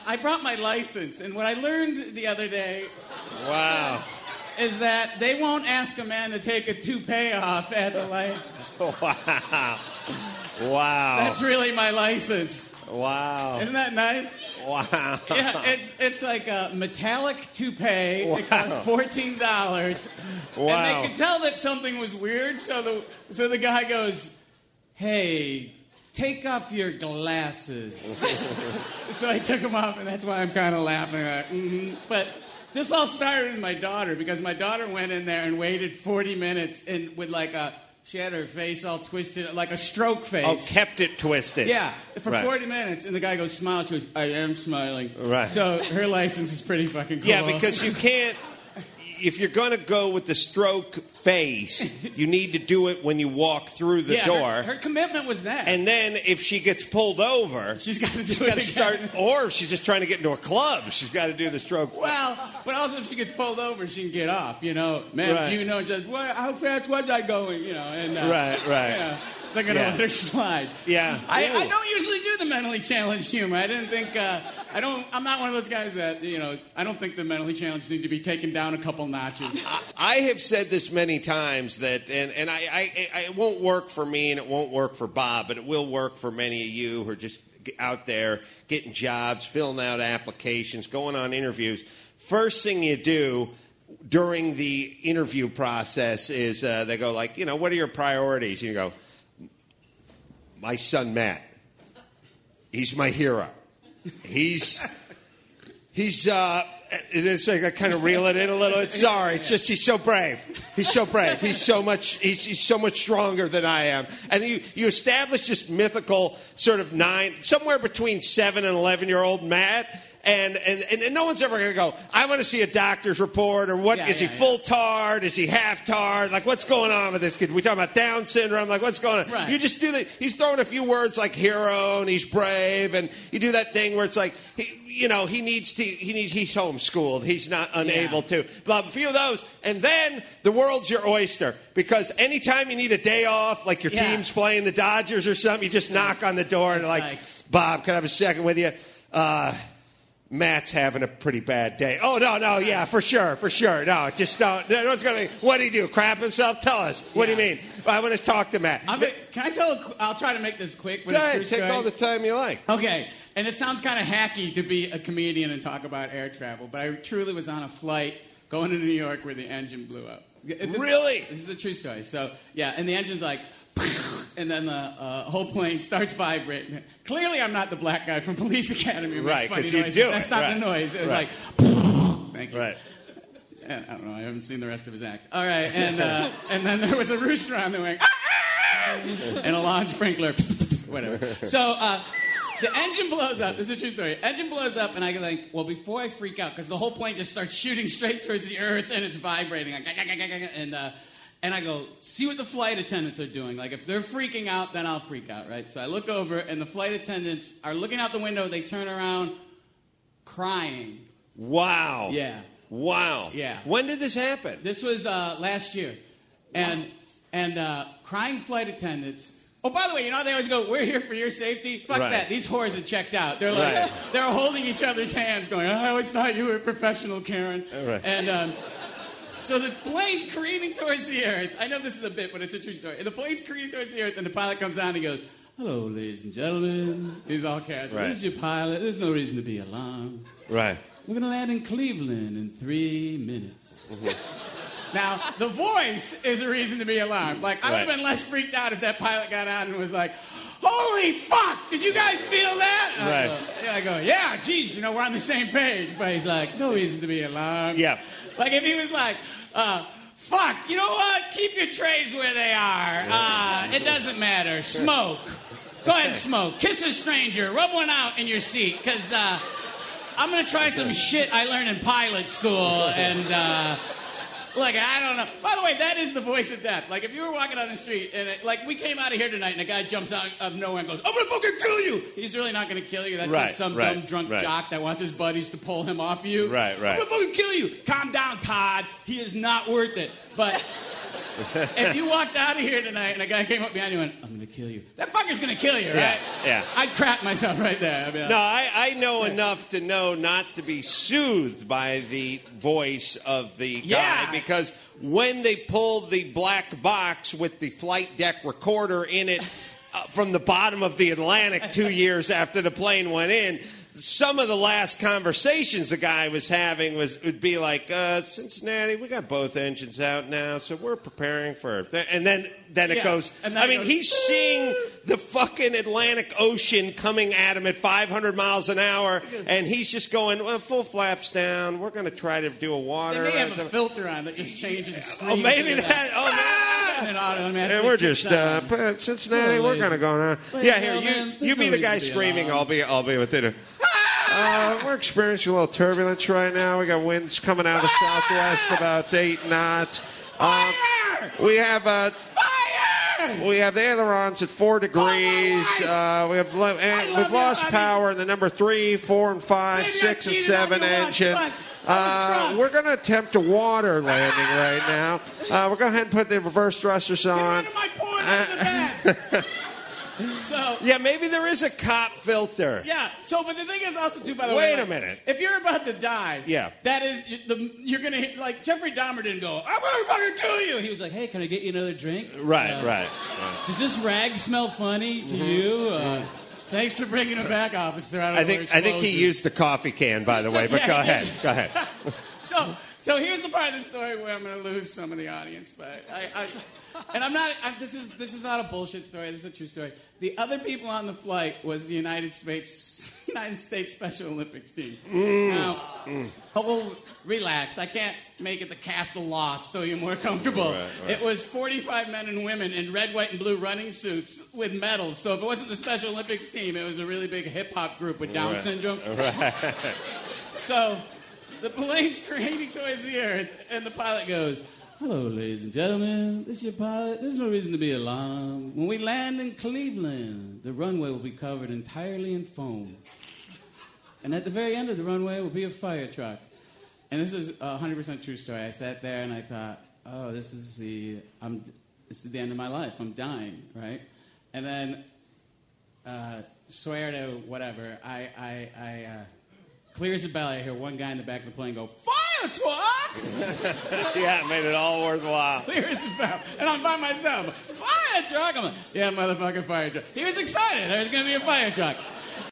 I brought my license, and what I learned the other day... Wow. ...is that they won't ask a man to take a toupee off at the light. Wow. Wow. That's really my license. Wow. Isn't that nice? Wow. Yeah, it's like a metallic toupee. Wow. It costs $14. Wow. And they could tell that something was weird, so the guy goes, "Hey, take off your glasses." So I took them off, and that's why I'm kind of laughing. But this all started with my daughter, because my daughter went in there and waited 40 minutes and with she had her face all twisted, like a stroke face. Oh, kept it twisted. Yeah, for 40 minutes. And the guy goes, "Smile." She goes, "I am smiling." Right. So her license is pretty fucking cool. Yeah, because you can't... If you're going to go with the stroke face, you need to do it when you walk through the door. Her commitment was that. And then if she gets pulled over... She's got to do it again. Or if she's just trying to get into a club, she's got to do the stroke. Well, but also if she gets pulled over, she can get off, Man, right. just, how fast was I going, And, right. They're going to let her slide. Yeah. I don't usually do the mentally challenged humor. I didn't think... I'm not one of those guys that, I don't think the mentally challenged need to be taken down a couple notches. I have said this many times that, and I it won't work for me and it won't work for Bob, but it will work for many of you who are just out there getting jobs, filling out applications, going on interviews. First thing you do during the interview process is they go like, what are your priorities? And you go, my son Matt. He's my hero. He's it's like I kind of reel it in a little. It's sorry. It's just he's so brave. He's so brave. He's so much stronger than I am. And you establish this mythical sort of somewhere between 7 and 11-year-old Matt. And no one's ever going to go, I want to see a doctor's report, or is he full-tard? Is he half-tard? Like, what's going on with this kid? We talking about Down syndrome? Like, what's going on? Right. You just do that. He's throwing a few words like hero, and he's brave, and you do that thing where it's like, he's homeschooled. He's not unable to. A few of those, and then the world's your oyster, because anytime you need a day off, like your team's playing the Dodgers or something, you just knock on the door and like, Bob, can I have a second with you? Matt's having a pretty bad day. Oh, no, yeah, for sure. No, just don't. No, what did he do? Crap himself? Tell us. What do you mean? I want to talk to Matt. Can I tell? I'll try to make this quick. Go ahead. Take all the time you like. Okay. And it sounds kind of hacky to be a comedian and talk about air travel, but I truly was on a flight going to New York where the engine blew up. Really? This is a true story. So, and the engine's like... And then the whole plane starts vibrating. Clearly, I'm not the black guy from Police Academy. Right, because you do it. That's not the noise. It was like, thank you. Right. And I don't know. I haven't seen the rest of his act. All right, and then there was a rooster on the wing, and a lawn sprinkler, whatever. So the engine blows up. This is a true story. Engine blows up, and I go like, well, before I freak out, because the whole plane just starts shooting straight towards the earth, and it's vibrating, and I go, see what the flight attendants are doing. Like, if they're freaking out, then I'll freak out, right? So I look over, and the flight attendants are looking out the window. They turn around, crying. Wow. Yeah. Wow. Yeah. When did this happen? This was last year. And crying flight attendants... Oh, by the way, they always go, we're here for your safety. Fuck that. These whores are checked out. They're like, they're holding each other's hands going, I always thought you were a professional, Karen. Right. And... So the plane's careening towards the earth. I know this is a bit, but it's a true story. And the plane's careening towards the earth, and the pilot comes on and he goes, hello, ladies and gentlemen. He's all casual. Right. This is your pilot. There's no reason to be alarmed. Right. We're going to land in Cleveland in 3 minutes. Mm-hmm. Now, the voice is a reason to be alarmed. Like, I would have been less freaked out if that pilot got on and was like, holy fuck, did you guys feel that? Right. I go, yeah, geez, we're on the same page. But he's like, no reason to be alarmed. Yeah. Like, if he was like, fuck, you know what? Keep your trays where they are. It doesn't matter. Smoke. Go ahead and smoke. Kiss a stranger. Rub one out in your seat. Because I'm going to try some shit I learned in pilot school. And, look, I don't know. By the way, that is the voice of death. Like, if you were walking down the street, and, we came out of here tonight, and a guy jumps out of nowhere and goes, I'm going to fucking kill you. He's really not going to kill you. That's just some dumb drunk jock that wants his buddies to pull him off you. Right. I'm going to fucking kill you. Calm down, Todd. He is not worth it. But if you walked out of here tonight and a guy came up behind you and went, I'm going to kill you, that fucker's going to kill you, right? Yeah. I'd crap myself right there. I'd be like, No, I know enough to know not to be soothed by the voice of the guy because when they pulled the black box with the flight deck recorder in it from the bottom of the Atlantic 2 years after the plane went in, some of the last conversations the guy was having would be like, Cincinnati, we got both engines out now, so we're preparing for it. And then it goes, he's seeing the fucking Atlantic Ocean coming at him at 500 miles an hour, and he's just going, well, full flaps down, we're going to try to do a water. They may have a filter on that just changes the screen. Oh, maybe that, and we're just, Cincinnati, we're going to go now. Yeah, here, you be the guy screaming, I'll be with it. We're experiencing a little turbulence right now. We got winds coming out of the southwest about 8 knots. We have the ailerons at 4 degrees. We've lost power in the number 3, 4, and 5, 6, and 7 engine. We're going to attempt a water landing right now. We're going to go ahead and put the reverse thrusters on. Get rid of my porn in the back. So, yeah, maybe there is a cop filter. Yeah. So, but the thing is also too. By the way, wait a minute. If you're about to die, that is you're gonna hit, like Jeffrey Dahmer didn't go, I'm gonna fucking kill you. He was like, hey, can I get you another drink? Right. Does this rag smell funny to you? Thanks for bringing him back, officer. I think he used the coffee can, by the way. But go ahead. So here's the part of the story where I'm going to lose some of the audience, but this is not a bullshit story. This is a true story. The other people on the flight was the United States Special Olympics team. Now, relax. I can't make it the cast of Lost, so you're more comfortable. Right. It was 45 men and women in red, white, and blue running suits with medals. So if it wasn't the Special Olympics team, it was a really big hip hop group with Down syndrome. Right. So the plane's creating towards the earth, and the pilot goes, hello, ladies and gentlemen. This is your pilot. There's no reason to be alarmed. When we land in Cleveland, the runway will be covered entirely in foam. And at the very end of the runway will be a fire truck. And this is a 100% true story. I sat there and I thought, oh, this is the end of my life. I'm dying, right? And then, swear to whatever, I clears the bell. I hear one guy in the back of the plane go, fire truck! Yeah, it made it all worthwhile. Clears the bell. And I'm by myself. Fire truck! I'm like, yeah, motherfucking fire truck. He was excited. There was going to be a fire truck.